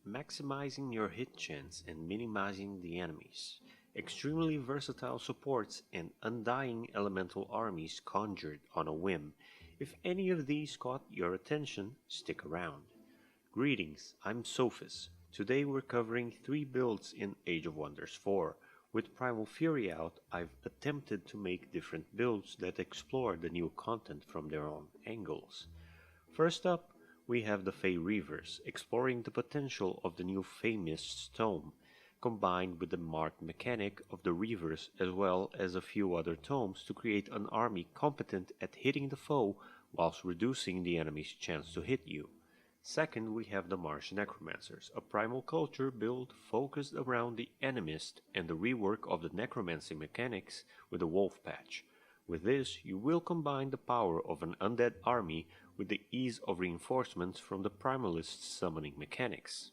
maximizing your hit chance and minimizing the enemies. Extremely versatile supports and undying elemental armies conjured on a whim. If any of these caught your attention, stick around. Greetings, I'm Sophis. Today we're covering 3 builds in Age of Wonders 4. With Primal Fury out, I've attempted to make different builds that explore the new content from their own angles. First up, we have the Fey Reavers, exploring the potential of the new Fey Mist's tome, combined with the marked mechanic of the Reavers as well as a few other tomes to create an army competent at hitting the foe whilst reducing the enemy's chance to hit you. Second, we have the Marsh Necromancers, a primal culture build focused around the Enemist and the rework of the necromancy mechanics with the Wolf Patch. With this, you will combine the power of an undead army with the ease of reinforcements from the Primalist summoning mechanics.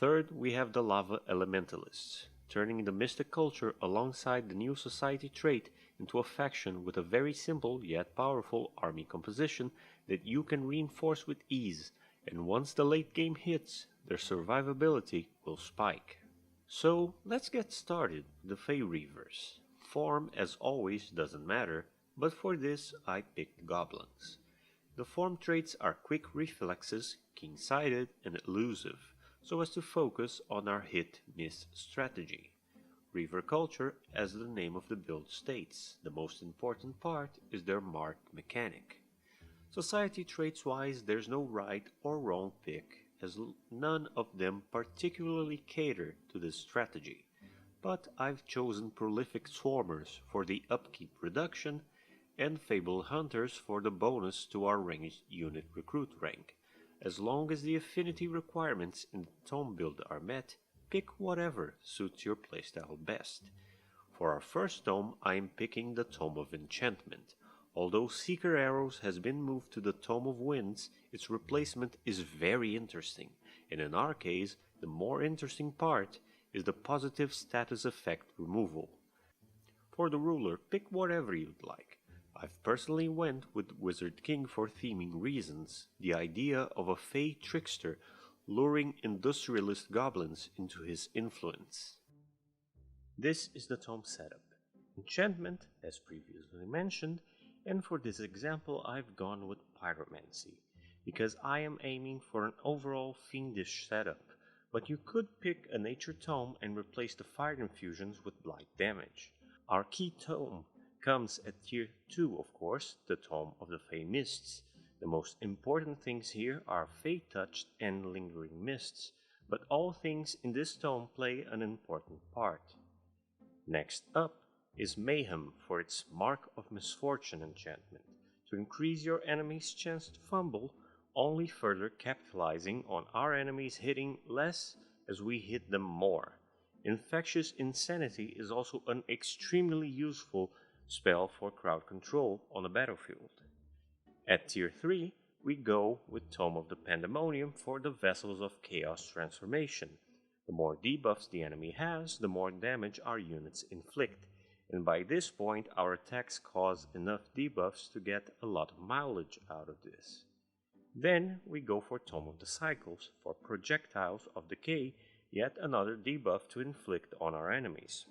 Third, we have the Lava Elementalists, turning the mystic culture alongside the new society trait into a faction with a very simple yet powerful army composition that you can reinforce with ease, and once the late game hits, their survivability will spike. So let's get started with the Fey Reavers. Form, as always, doesn't matter, but for this I picked goblins. The form traits are quick reflexes, keen-sighted, and elusive, so as to focus on our hit-miss strategy. Reaver culture, as the name of the build states, the most important part is their marked mechanic. Society traits-wise, there's no right or wrong pick, as none of them particularly cater to this strategy, but I've chosen Prolific Swarmers for the upkeep reduction and Fable Hunters for the bonus to our ranged unit recruit rank. As long as the affinity requirements in the tome build are met, pick whatever suits your playstyle best. For our first tome, I am picking the Tome of Enchantment. Although Seeker Arrows has been moved to the Tome of Winds, its replacement is very interesting, and in our case, the more interesting part is the positive status effect removal. For the ruler, pick whatever you'd like. I've personally went with Wizard King for theming reasons, the idea of a Fey trickster luring industrialist goblins into his influence. This is the tome setup. Enchantment, as previously mentioned, and for this example I've gone with Pyromancy, because I am aiming for an overall fiendish setup, but you could pick a nature tome and replace the fire infusions with blight damage. Our key tome comes at tier 2, of course, the Tome of the Fey Mists. The most important things here are Fey Touched and Lingering Mists, but all things in this tome play an important part. Next up is Mayhem for its Mark of Misfortune enchantment, to increase your enemy's chance to fumble, only further capitalizing on our enemies hitting less as we hit them more. Infectious Insanity is also an extremely useful spell for crowd control on the battlefield. At tier 3, we go with Tome of the Pandemonium for the Vessels of Chaos transformation. The more debuffs the enemy has, the more damage our units inflict, and by this point our attacks cause enough debuffs to get a lot of mileage out of this. Then we go for Tome of the Cycles for Projectiles of Decay, yet another debuff to inflict on our enemies.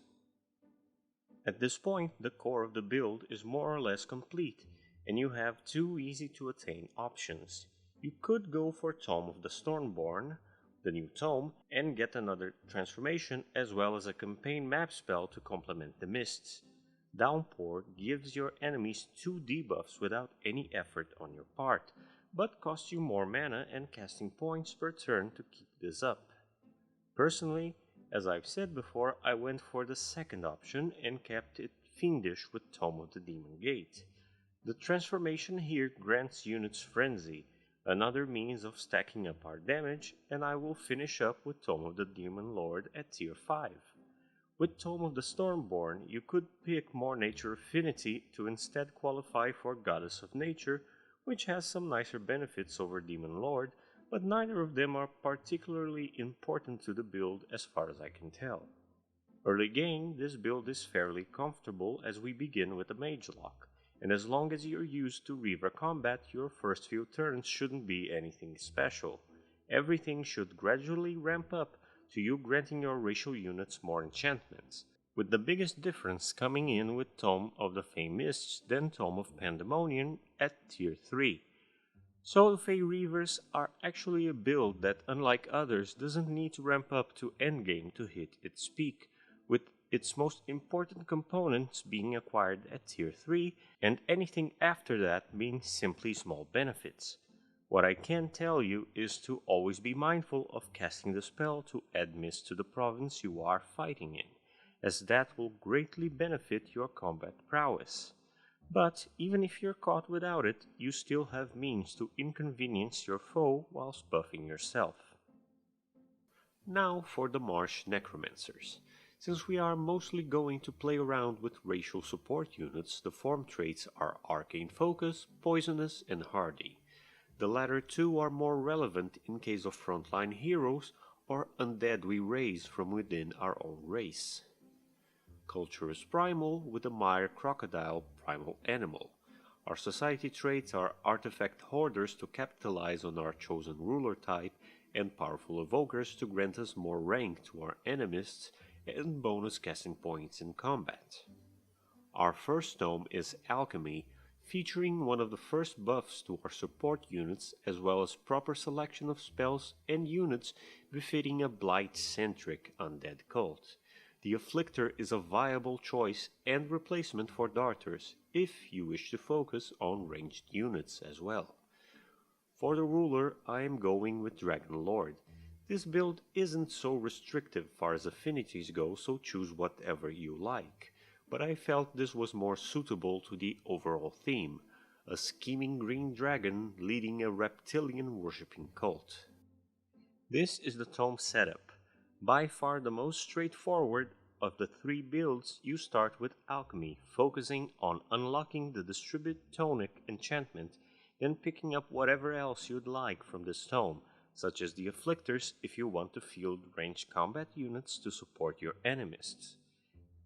At this point the core of the build is more or less complete, and you have 2 easy to attain options. You could go for Tome of the Stormborn, the new tome, and get another transformation as well as a campaign map spell to complement the mists. Downpour gives your enemies 2 debuffs without any effort on your part, but costs you more mana and casting points per turn to keep this up. Personally, as I've said before, I went for the second option and kept it fiendish with Tome of the Demon Gate. The transformation here grants units Frenzy, another means of stacking up our damage, and I will finish up with Tome of the Demon Lord at tier 5. With Tome of the Stormborn, you could pick more nature affinity to instead qualify for Goddess of Nature, which has some nicer benefits over Demon Lord, but neither of them are particularly important to the build as far as I can tell. Early game, this build is fairly comfortable as we begin with a Mage Lock, and as long as you're used to Reaver combat, your first few turns shouldn't be anything special. Everything should gradually ramp up to you granting your racial units more enchantments, with the biggest difference coming in with Tome of the Fey Mists than Tome of Pandemonium at Tier 3. So the Fey Reavers are actually a build that, unlike others, doesn't need to ramp up to endgame to hit its peak, with its most important components being acquired at Tier 3 and anything after that being simply small benefits. What I can tell you is to always be mindful of casting the spell to add mist to the province you are fighting in, as that will greatly benefit your combat prowess. But even if you're caught without it, you still have means to inconvenience your foe whilst buffing yourself. Now for the Marsh Necromancers. Since we are mostly going to play around with racial support units, the form traits are Arcane Focus, Poisonous, and Hardy. The latter two are more relevant in case of frontline heroes or undead we raise from within our own race. Culture is Primal with a Mire Crocodile primal animal. Our society traits are Artifact Hoarders to capitalize on our chosen ruler type and Powerful Evokers to grant us more rank to our enemists and bonus casting points in combat. Our first tome is Alchemy, featuring one of the first buffs to our support units as well as proper selection of spells and units befitting a Blight-centric undead cult. The Afflictor is a viable choice and replacement for Darters if you wish to focus on ranged units as well. For the ruler, I am going with Dragon Lord. This build isn't so restrictive far as affinities go, so choose whatever you like, but I felt this was more suitable to the overall theme, a scheming green dragon leading a reptilian worshipping cult. This is the tome setup. By far the most straightforward of the three builds, you start with Alchemy, focusing on unlocking the Distribute Tonic enchantment, then picking up whatever else you'd like from this tome, such as the Afflictors if you want to field ranged combat units to support your enemists.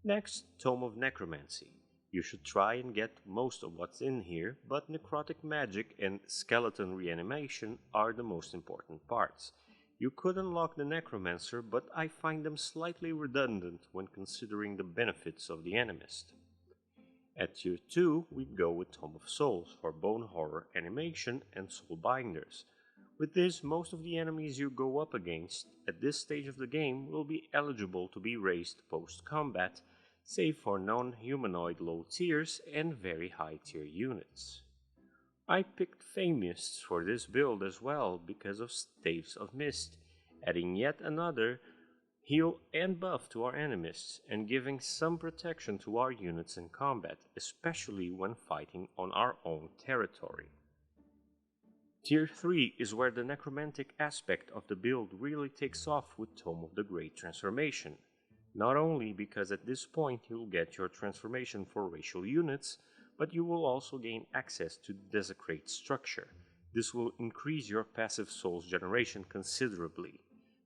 Next, Tome of Necromancy. You should try and get most of what's in here, but necrotic magic and skeleton reanimation are the most important parts. You could unlock the Necromancer, but I find them slightly redundant when considering the benefits of the Animist. At Tier 2, we go with Tome of Souls for Bone Horror animation and Soul Binders. With this, most of the enemies you go up against at this stage of the game will be eligible to be raised post-combat, save for non-humanoid low tiers and very high tier units. I picked Fey Mists for this build as well because of Staves of Mist, adding yet another heal and buff to our enemists and giving some protection to our units in combat, especially when fighting on our own territory. Tier 3 is where the necromantic aspect of the build really takes off with Tome of the Great Transformation. Not only because at this point you'll get your transformation for racial units, but you will also gain access to Desecrate structure. This will increase your passive souls generation considerably.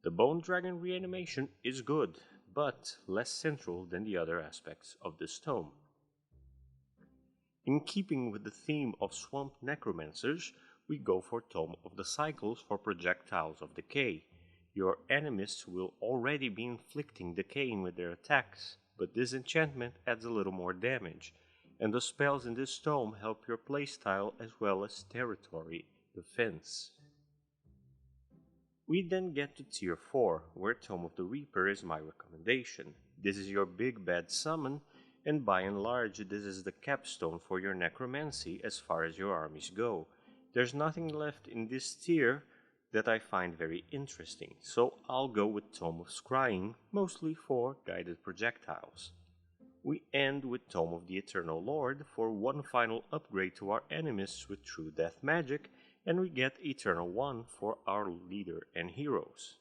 The Bone Dragon reanimation is good, but less central than the other aspects of this tome. In keeping with the theme of Swamp Necromancers, we go for Tome of the Cycles for Projectiles of Decay. Your enemists will already be inflicting decaying with their attacks, but this enchantment adds a little more damage, and the spells in this tome help your playstyle as well as territory defense. We then get to Tier 4, where Tome of the Reaper is my recommendation. This is your big bad summon, and by and large this is the capstone for your necromancy as far as your armies go. There's nothing left in this tier that I find very interesting, so I'll go with Tome of Scrying, mostly for guided projectiles. We end with Tome of the Eternal Lord for one final upgrade to our enemies with True Death Magic, and we get Eternal One for our leader and heroes.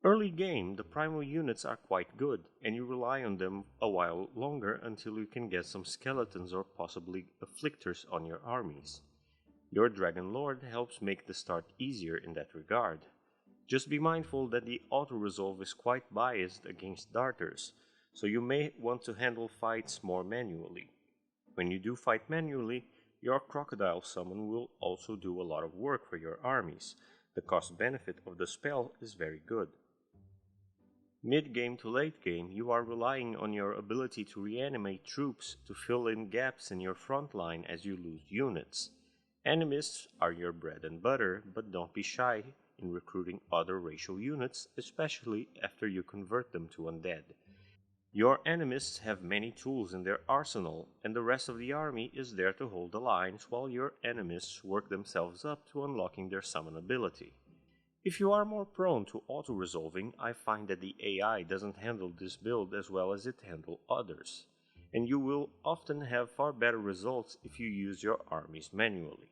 Early game, the primal units are quite good, and you rely on them a while longer until you can get some skeletons or possibly afflictors on your armies. Your Dragon Lord helps make the start easier in that regard. Just be mindful that the auto-resolve is quite biased against darters, so you may want to handle fights more manually. When you do fight manually, your Crocodile Summon will also do a lot of work for your armies, The cost benefit of the spell is very good. Mid-game to late game, you are relying on your ability to reanimate troops to fill in gaps in your front line as you lose units. Animists are your bread and butter, but don't be shy in recruiting other racial units, especially after you convert them to undead. Your animists have many tools in their arsenal, and the rest of the army is there to hold the lines while your animists work themselves up to unlocking their summon ability. If you are more prone to auto-resolving, I find that the AI doesn't handle this build as well as it handles others, and you will often have far better results if you use your armies manually.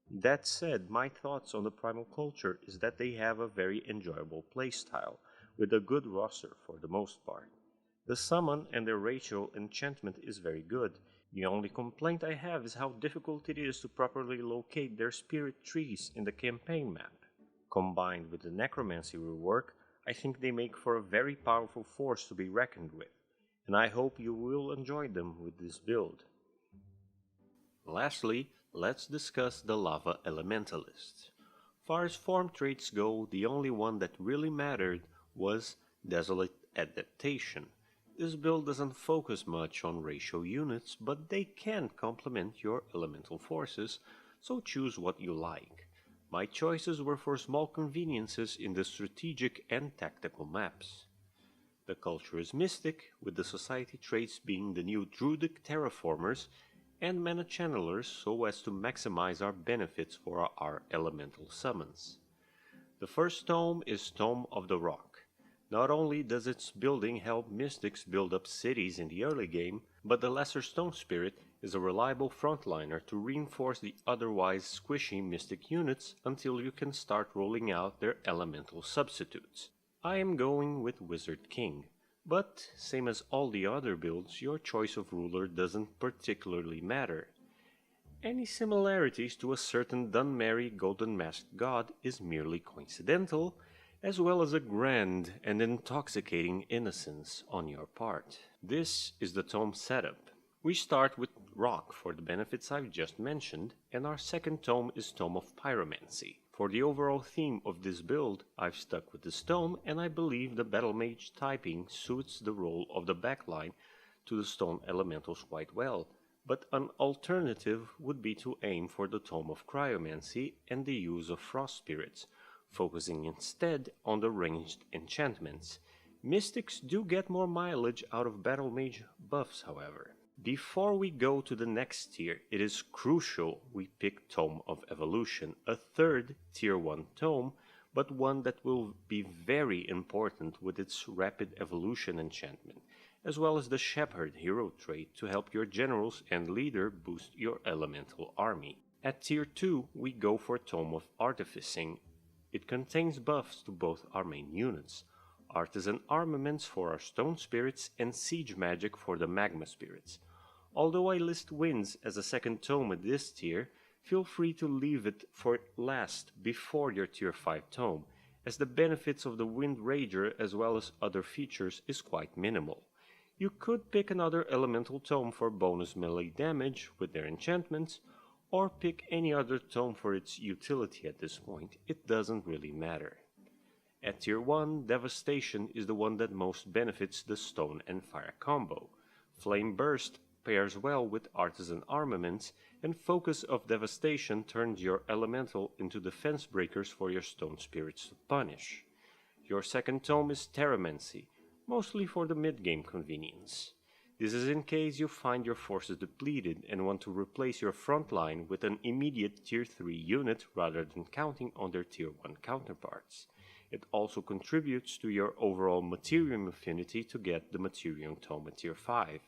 That said, my thoughts on the Primal Culture is that they have a very enjoyable playstyle, with a good roster for the most part. The summon and their racial enchantment is very good. The only complaint I have is how difficult it is to properly locate their spirit trees in the campaign map. Combined with the necromancy rework, I think they make for a very powerful force to be reckoned with, and I hope you will enjoy them with this build. Lastly, let's discuss the Lava Elementalist. Far as form traits go, the only one that really mattered was Desolate Adaptation. This build doesn't focus much on racial units, but they can complement your elemental forces, so choose what you like. My choices were for small conveniences in the strategic and tactical maps. The culture is mystic, with the society traits being the new druidic terraformers and mana channelers so as to maximize our benefits for our elemental summons. The first tome is Tome of the Rock. Not only does its building help mystics build up cities in the early game, but the Lesser Stone Spirit is a reliable frontliner to reinforce the otherwise squishy mystic units until you can start rolling out their elemental substitutes. I am going with Wizard King, but same as all the other builds, your choice of ruler doesn't particularly matter. Any similarities to a certain Dunmerry Golden Masked God is merely coincidental, as well as a grand and intoxicating innocence on your part. This is the tome setup. We start with Rock for the benefits I've just mentioned, and our second tome is Tome of Pyromancy. For the overall theme of this build, I've stuck with the stone, and I believe the Battle Mage typing suits the role of the backline to the stone elementals quite well, but an alternative would be to aim for the Tome of Cryomancy and the use of Frost Spirits, focusing instead on the ranged enchantments. Mystics do get more mileage out of Battle Mage buffs, however. Before we go to the next tier, it is crucial we pick Tome of Evolution, a third tier 1 tome, but one that will be very important with its rapid evolution enchantment, as well as the Shepherd hero trait to help your generals and leader boost your elemental army. At tier 2, we go for Tome of Artificing. It contains buffs to both our main units, Artisan Armaments for our Stone Spirits and Siege Magic for the Magma Spirits. Although I list Winds as a second tome at this tier, feel free to leave it for last before your tier 5 tome, as the benefits of the Wind Rager as well as other features is quite minimal. You could pick another elemental tome for bonus melee damage with their enchantments, or pick any other tome for its utility at this point, it doesn't really matter. At tier 1, Devastation is the one that most benefits the Stone and Fire combo. Flame Burst pairs well with Artisan Armaments, and Focus of Devastation turns your elemental into defense breakers for your Stone Spirits to punish. Your second tome is Terramancy, mostly for the mid-game convenience. This is in case you find your forces depleted and want to replace your front line with an immediate tier 3 unit rather than counting on their tier 1 counterparts. It also contributes to your overall Materium affinity to get the Materium Tome at tier 5.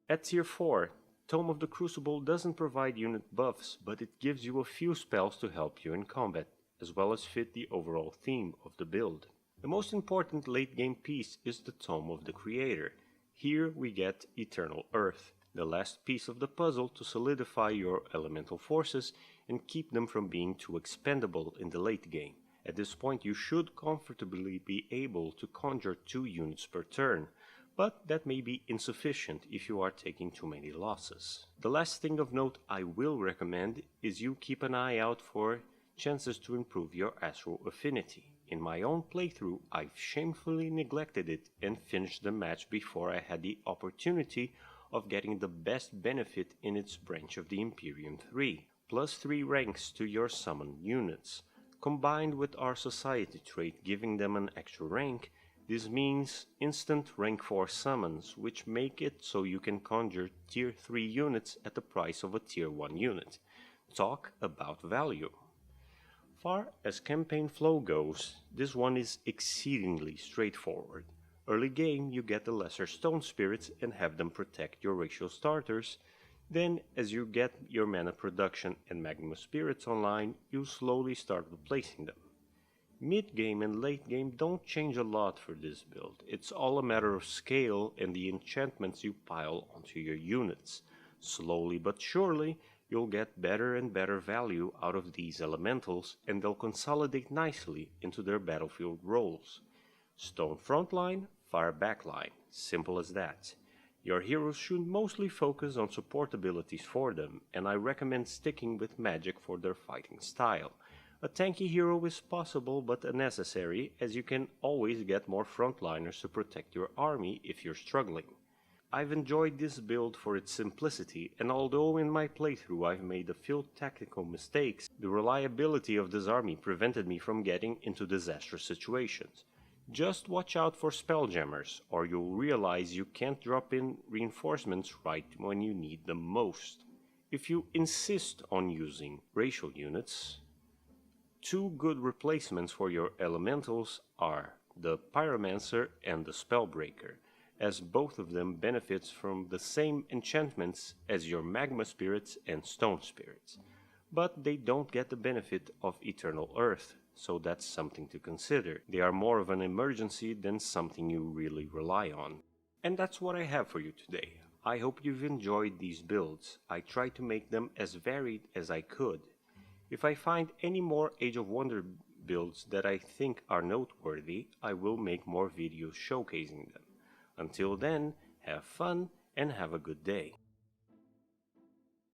At tier 4, Tome of the Crucible doesn't provide unit buffs, but it gives you a few spells to help you in combat, as well as fit the overall theme of the build. The most important late game piece is the Tome of the Creator. Here we get Eternal Earth, the last piece of the puzzle to solidify your elemental forces and keep them from being too expendable in the late game. At this point you should comfortably be able to conjure 2 units per turn, but that may be insufficient if you are taking too many losses. The last thing of note I will recommend is you keep an eye out for chances to improve your astral affinity. In my own playthrough, I've shamefully neglected it and finished the match before I had the opportunity of getting the best benefit in its branch of the Imperium 3, plus 3 ranks to your summoned units. Combined with our society trait giving them an extra rank, this means instant rank 4 summons, which make it so you can conjure tier 3 units at the price of a tier 1 unit. Talk about value. Far as campaign flow goes, this one is exceedingly straightforward. Early game you get the lesser stone spirits and have them protect your racial starters. Then as you get your mana production and magma spirits online, you slowly start replacing them. Mid game and late game don't change a lot for this build. It's all a matter of scale and the enchantments you pile onto your units. Slowly but surely you'll get better and better value out of these elementals, and they'll consolidate nicely into their battlefield roles. Stone frontline, fire backline. Simple as that. Your heroes should mostly focus on support abilities for them, and I recommend sticking with magic for their fighting style. A tanky hero is possible but unnecessary, as you can always get more frontliners to protect your army if you're struggling. I've enjoyed this build for its simplicity, and although in my playthrough I've made a few tactical mistakes, the reliability of this army prevented me from getting into disastrous situations. Just watch out for spelljammers, or you'll realize you can't drop in reinforcements right when you need them most. If you insist on using racial units, 2 good replacements for your elementals are the Pyromancer and the Spellbreaker, as both of them benefits from the same enchantments as your magma spirits and stone spirits, but they don't get the benefit of Eternal Earth, so that's something to consider. They are more of an emergency than something you really rely on. And that's what I have for you today. I hope you've enjoyed these builds. I tried to make them as varied as I could. If I find any more Age of Wonder builds that I think are noteworthy, I will make more videos showcasing them. Until then, have fun and have a good day.